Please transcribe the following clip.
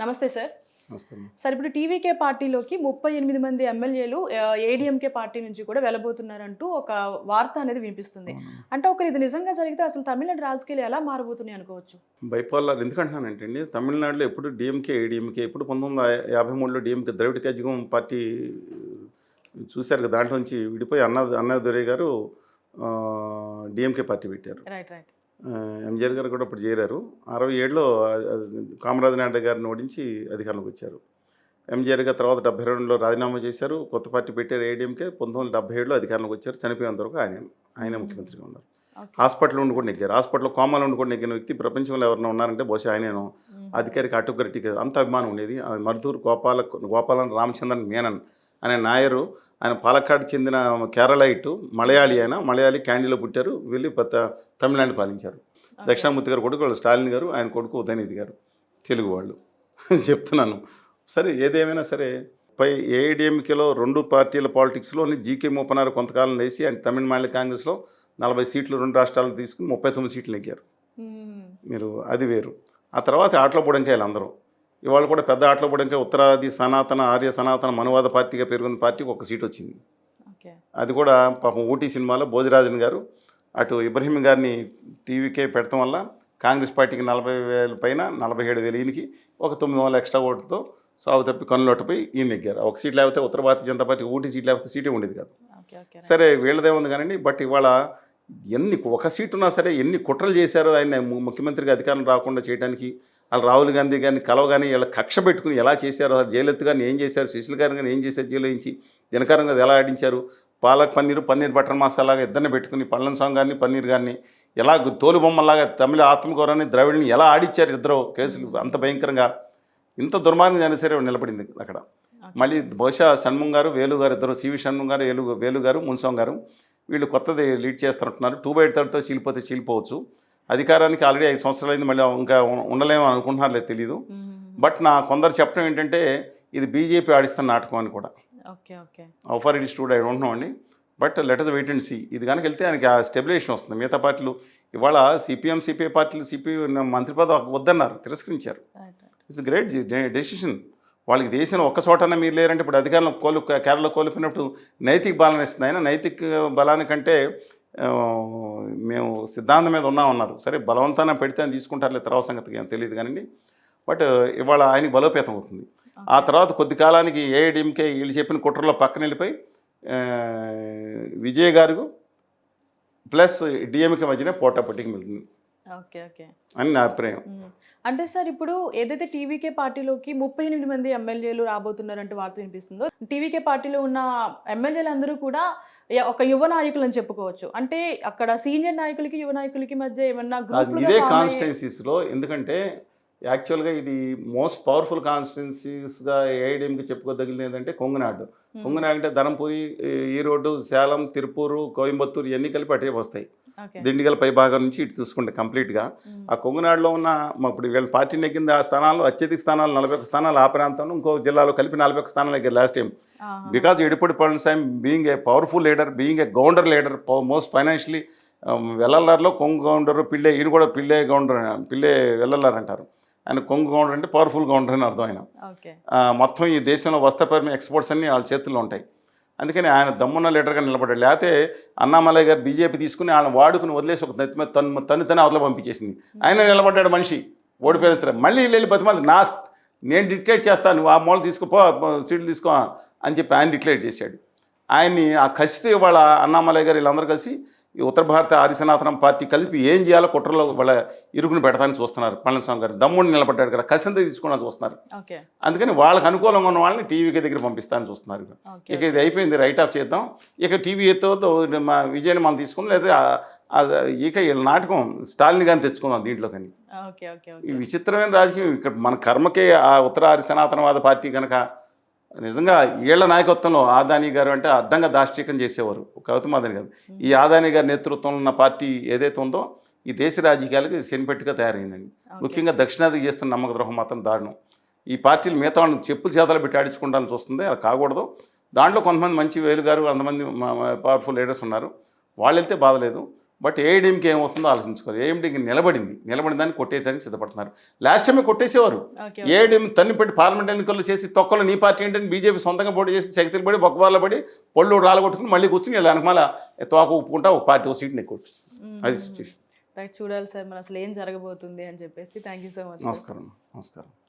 నమస్తే సార్. నమస్తే. సార్ ఇప్పుడు టీవీకే పార్టీలోకి 38 మంది ఎమ్మెల్యేలు ఏడీఎంకే పార్టీ నుంచి కూడా వెళ్ళబోతున్నారంటూ ఒక వార్త అనేది వినిపిస్తుంది. అవునవును. అంటే ఒకవేళ ఇది నిజంగా జరిగితే అసలు తమిళనాడు రాజకీయాలు ఎలా మారబోతున్నాయి అనుకోవచ్చు? బైపోలార్ ఎందుకంటున్నానంటే అండి, తమిళనాడులో ఎప్పుడు డీఎంకే, ఏడీఎంకే ఎప్పుడు 1953లో డీఎంకే ద్రవిడ కజగం పార్టీ చూశారు కదా! దాంట్లోంచి విడిపోయి అన్నాదురై గారు డీఎంకే పార్టీ పెట్టారు. రైట్. రైట్. ఎంజీఆర్ గారు కూడా అప్పుడు చేరారు. 67లో కామరాజు నాయుడు గారిని ఓడించి అధికారంలోకి వచ్చారు. ఎంజీఆర్ గారు తర్వాత 72లో రాజీనామా చేశారు. కొత్త పార్టీ పెట్టారు ఏడీఎంకే. 1977లో అధికారంలోకి వచ్చారు. చనిపోయేంత వరకు ఆయనే ముఖ్యమంత్రిగా ఉన్నారు. ఓకే. హాస్పిటల్ ఉండి కూడా నెగ్గారు. హాస్పిటల్లో కోమాలో ఉండి కూడా నెగ్గిన వ్యక్తి ప్రపంచంలో ఎవరైనా ఉన్నారంటే బహుశా ఆయనేను. అధికారికి ఆటోక్రటిక్ అంత అభిమానం ఉండేది. మరుదూరు గోపాలన్ రామచంద్రన్ మేనన్ అనే నాయరు. ఆయన పాలక్కాడు చెందిన కేరళైటు, మలయాళీ ఆయన. మలయాళీ క్యాండీలో పుట్టారు. వెళ్ళి తమిళనాడు పాలించారు. ఓకే. దక్షిణామూర్తి గారు కొడుకు వాళ్ళు స్టాలిన్ గారు, ఆయన కొడుకు ఉదయనిధి గారు తెలుగు వాళ్ళు. చెప్తున్నాను. సరే ఏదేమైనా సరే ఏఐడిఎంకేలో 2 పార్టీల పాలిటిక్స్లోని జీకే మూపనారు కొంతకాలం లేచి ఆయన తమిళనాడు కాంగ్రెస్లో 40 సీట్లు 2 రాష్ట్రాలు తీసుకుని 39 సీట్లు నెగ్గారు. మీరు అది వేరు. ఆ తర్వాత ఆటల బుడంకాయలు అందరూ. ఇవాళ కూడా పెద్ద ఆటల బుడంకాయ ఉత్తరాది ఆర్య సనాతన మనువాద పార్టీగా పెరుగున్న పార్టీకి 1 సీట్ వచ్చింది. ఓకే. అది కూడా పాపం ఊటీ సినిమాలో భోజరాజన్ గారు అటు ఇబ్రహీం గారిని టీవీకే పెడతాం వల్ల కాంగ్రెస్ పార్టీకి 40,000 పైన 47,000 ఈయనకి ఒక 900 ఎక్స్ట్రా ఓటుతో సాగు తప్పి కన్నులోటపై ఈయన నెగ్గారు. 1 సీట్ లేకపోతే ఉత్తర భారతీయ జనతా పార్టీకి ఊటీ సీట్ లేకపోతే సీటే ఉండేది కాదు. ఓకే. ఓకే. సరే వీళ్ళదే ఉంది కానండి. బట్ ఇవాళ ఒక సీటు ఉన్నా సరే ఎన్ని కుట్రలు చేశారో ఆయన ముఖ్యమంత్రిగా అధికారం రాకుండా చేయడానికి. వాళ్ళు రాహుల్ గాంధీ గారిని కలవగానే వీళ్ళ కక్ష పెట్టుకుని ఎలా చేశారో, జయలలిత గారిని ఏం చేశారు, సుశీల్ గారిని కానీ ఏం చేశారు, జైలు వేయించి దినకరం గారు ఎలా ఆడించారు, పాలక్ పన్నీర్ బటర్ మసాలాగా ఇద్దరిని పెట్టుకుని పళనిస్వామి గారిని పన్నీర్ గారిని ఎలా తోలుబొమ్మలాగా తమిళ ఆత్మగౌరవాన్ని ద్రవిడిని ఎలా ఆడిచ్చారు ఇద్దరు కేసులు అంత భయంకరంగా. ఇంత దుర్మార్గం అయినా సరే నిలబడింది అక్కడ. మళ్ళీ బహుశా షణ్ముఖం గారు వేలు గారు ఇద్దరు, సివి షణ్ముఖం గారు వేలు గారు మున్స్వామి గారు వీళ్ళు కొత్తది లీడ్ చేస్తున్నట్టున్నారు. 2/3తో చీలిపోతే చీలిపోవచ్చు. అధికారానికి ఆల్రెడీ 5 సంవత్సరాలు అయింది. మళ్ళీ ఇంకా ఉండలేమో అనుకుంటున్నారు లేదు తెలీదు. బట్ నా కొందరు చెప్పడం ఏంటంటే ఇది బీజేపీ ఆడిస్తున్న నాటకం అని కూడా. Okay. Okay. How far it is true I don't know అండి. But let us wait and see. ఇది కనుక వెళ్తే ఆయనకి ఆ స్టెబిలైజేషన్ వస్తుంది. మిగతా పార్టీలు ఇవాళ సిపిఎం సిపిఐ పార్టీలు మంత్రి పదవి వద్దన్నారు, తిరస్కరించారు. It's great decision. వాళ్ళకి దేశంలో ఒక్క చోటన్నా మీరు లేరంటే ఇప్పుడు అధికారంలో కేరళ కోల్పోయినప్పుడు నైతిక బలాన్ని ఇస్తుంది. అయినా నైతిక బలానికంటే మేము సిద్ధాంతం మీద ఉన్నామన్నారు. సరే బలవంతాన పెడితే అని తీసుకుంటారులే, తర్వాత సంగతికి ఏం తెలియదు కానివ్వండి. బట్ ఇవాళ ఆయనకి బలోపేతం అవుతుంది. ఆ తర్వాత కొద్ది కాలానికి ఏఐడిఎంకే వీళ్ళు చెప్పిన కుట్రలో పక్కన వెళ్ళిపోయి విజయ్ గారు ప్లస్ డిఎంకే మధ్యనే పోటాపోటీకి వెళ్తుంది. ఓకే. ఓకే. అని నా అభిప్రాయం. అంటే సార్ ఇప్పుడు ఏదైతే టీవీకే పార్టీలోకి 38 మంది ఎమ్మెల్యేలు రాబోతున్నారంటే వార్త వినిపిస్తుందో, టీవీకే పార్టీలో ఉన్న ఎమ్మెల్యేలందరూ కూడా ఒక యువ నాయకులు అని చెప్పుకోవచ్చు. అంటే అక్కడ సీనియర్ నాయకులకి యువ నాయకులకి మధ్య ఏమన్నా ఇదే కాన్స్టిట్యున్సీస్లో ఎందుకంటే యాక్చువల్గా ఇది మోస్ట్ పవర్ఫుల్ కాన్స్టిట్యున్సీస్గా ఏఐడిఎంకి చెప్పుకోదగినది ఏంటంటే కొంగనాడు. కొంగనాడు అంటే ధర్మపురి, ఈరోడ్, సేలం, తిరుపూరు, కోయంబత్తూరు ఇవన్నీ కలిపి అటే వస్తాయి. దిండిగల పై భాగం నుంచి ఇటు చూసుకుంటే కంప్లీట్గా ఆ కొంగనాడులో ఉన్న ఇప్పుడు వీళ్ళ పార్టీ నెగ్గింది ఆ స్థానాల్లో అత్యధిక స్థానాలు 41 స్థానాలు ఆ ప్రాంతంలో, ఇంకో జిల్లాలో కలిపి 41 స్థానాలు ఎగ్గారు last time. Because Edappadi Palaniswami being a powerful leader, being a Gounder leader, most financially వెల్లల్లార్లో కొంగు గౌండరు పిల్లే, ఈయన కూడా పిల్లే వెల్లల్లార్ అంటారు. ఆయన కొంగు గౌండర్ అంటే పవర్ఫుల్ గౌండర్ అని అర్థం. ఆయన మొత్తం ఈ దేశంలో వస్త్రపరమైన ఎక్స్పోర్ట్స్ అన్నీ వాళ్ళ చేతుల్లో ఉంటాయి. అందుకని ఆయన దమ్మున్న లీడర్గా నిలబడ్డాడు. లేకపోతే అన్నామలై గారు బీజేపీ తీసుకుని వాళ్ళని వాడుకుని వదిలేసి ఒక తను అవతల పంపించేసింది. ఆయన నిలబడ్డాడు మనిషి, ఓడిపోయిన సరే మళ్ళీ వెళ్ళి బతిమాలి నేను డిక్లేర్ చేస్తాను, నువ్వు ఆ మూల తీసుకోపో, సీట్లు తీసుకో అని చెప్పి ఆయన డిక్లేర్ చేశాడు. ఆయన్ని ఆ కసితో ఇవాళ అన్నామలై గారు వీళ్ళందరూ కలిసి ఈ ఉత్తర భారత ఆర్య సనాతనం పార్టీ కలిపి ఏం చేయాలో కుట్రలో వాళ్ళ ఇరుకుని పెడతానికి చూస్తున్నారు. పళనిస్వామి గారు దమ్ముడిని నిలబడ్డాడు కదా, కసింత తీసుకోవడానికి చూస్తున్నారు. అందుకని వాళ్ళకి అనుకూలంగా ఉన్న వాళ్ళని టీవీకి దగ్గర పంపిస్తానని చూస్తున్నారు. ఇక ఇది అయిపోయింది, రైట్ ఆఫ్ చేద్దాం, ఇక టీవీ ఎత్తో మా విజయాన్ని మనం తీసుకుని లేదా ఇక వీళ్ళ నాటకం స్టాలిన్ గారిని తెచ్చుకుందాం దీంట్లో. కానీ ఈ విచిత్రమైన రాజకీయం ఇక్కడ మన కర్మకే ఆ ఉత్తర ఆర్య సనాతనవాద పార్టీ కనుక నిజంగా వీళ్ళ నాయకత్వంలో ఆదాని గారు అంటే అడ్డంగా దాష్టీకం చేసేవారు, గౌతమ్ అదాని గారు. ఈ ఆదాని గారి నేతృత్వంలో ఉన్న పార్టీ ఏదైతే ఉందో ఈ దేశ రాజకీయాలకు శనిపెట్టుగా తయారైందండి. ముఖ్యంగా దక్షిణాదికి చేస్తున్న నమ్మక ద్రోహం మాత్రం దారుణం. ఈ పార్టీలు మిగతా వాళ్ళని చెప్పులు చేతలు పెట్టి ఆడించుకుంటాలని చూస్తుంది, అలా కాకూడదు. దాంట్లో కొంతమంది మంచి వేలు గారు, అంతమంది పవర్ఫుల్ లీడర్స్ ఉన్నారు, వాళ్ళు వెళ్తే బాధలేదు. బట్ ఏఐడిఎంకి ఏమవుతుందో ఆలోచించుకోవాలి. ఏఐడిఎంకి నిలబడిన దాన్ని కొట్టేయడానికి సిద్ధపడుతున్నారు. లాస్ట్ టైమే కొట్టేసేవారు. ఓకే. ఏఐడిఎం తన్ని పెట్టి పార్లమెంట్ ఎన్నికల్లో చేసి తొక్కలు నీ పార్టీ ఏంటని బీజేపీ సొంతంగా పోటీ చేసి చకితలు పడి బొక్కబార్లో పడి పళ్ళు రాలగొట్టుకుని మళ్ళీ కూర్చుని వీళ్ళ వెనకమాల తోక ఉప్పుకుంటా ఒక పార్టీ ఒక సీట్ని ఎక్కువ అది సిచ్యువేషన్. రైట్, చూడాలి సార్ మరి అసలు ఏం జరగబోతుంది అని చెప్పేసి. Thank you so much. నమస్కారం.